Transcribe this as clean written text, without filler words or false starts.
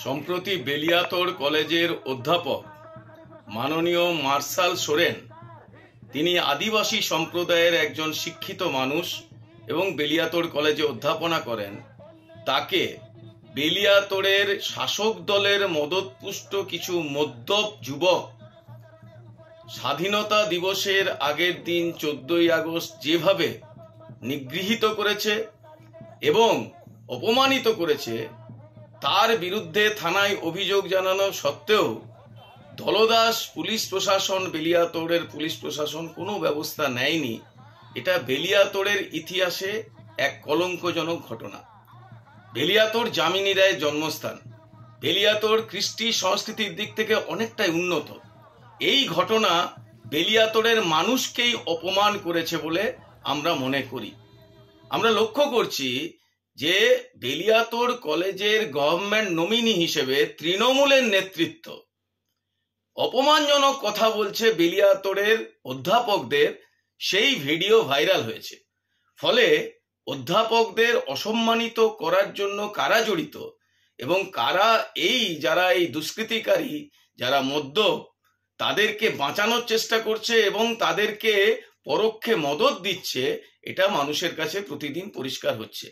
সম্প্রতি বেলিয়াতোড় কলেজের অধ্যাপক মাননীয় মার্শাল সোরেন, তিনি আদিবাসী সম্প্রদায়ের একজন শিক্ষিত মানুষ এবং বেলিয়াতোড় কলেজে অধ্যাপনা করেন। তাকে বেলিয়াতোড়ের শাসক দলের মদতপুষ্ট কিছু মদ্যপ যুবক স্বাধীনতা দিবসের আগের দিন 14ই আগস্ট যেভাবে নিগৃহীত করেছে এবং অপমানিত করেছে, তার বিরুদ্ধে থানায় অভিযোগ জানানো সত্ত্বেও দলদাস পুলিশ প্রশাসন, বেলিয়াতোড়ের পুলিশ প্রশাসন কোনো ব্যবস্থা নেয়নি। এটা বেলিয়াতোড়ের ইতিহাসে এক কলঙ্কজনক ঘটনা। বেলিয়াতোড় যামিনী রায়ের জন্মস্থান। বেলিয়াতোড় কৃষ্টি সংস্কৃতির দিক থেকে অনেকটাই উন্নত। এই ঘটনা বেলিয়াতোড়ের মানুষকেই অপমান করেছে বলে আমরা মনে করি। আমরা লক্ষ্য করছি যে বেলিয়াতোড় কলেজের গভর্নমেন্ট নমিনি হিসেবে তৃণমূলের নেতৃত্ব অপমানজনক কথা বলছে বেলিয়াতোড়ের অধ্যাপকদের, সেই ভিডিও ভাইরাল হয়েছে। ফলে অধ্যাপকদের অসম্মানিত করার জন্য কারা জড়িত এবং কারা যারা এই দুষ্কৃতিকারী, যারা মদ্যপ, তাদেরকে বাঁচানোর চেষ্টা করছে এবং তাদেরকে পরোক্ষে মদত দিচ্ছে, এটা মানুষের কাছে প্রতিদিন পরিষ্কার হচ্ছে।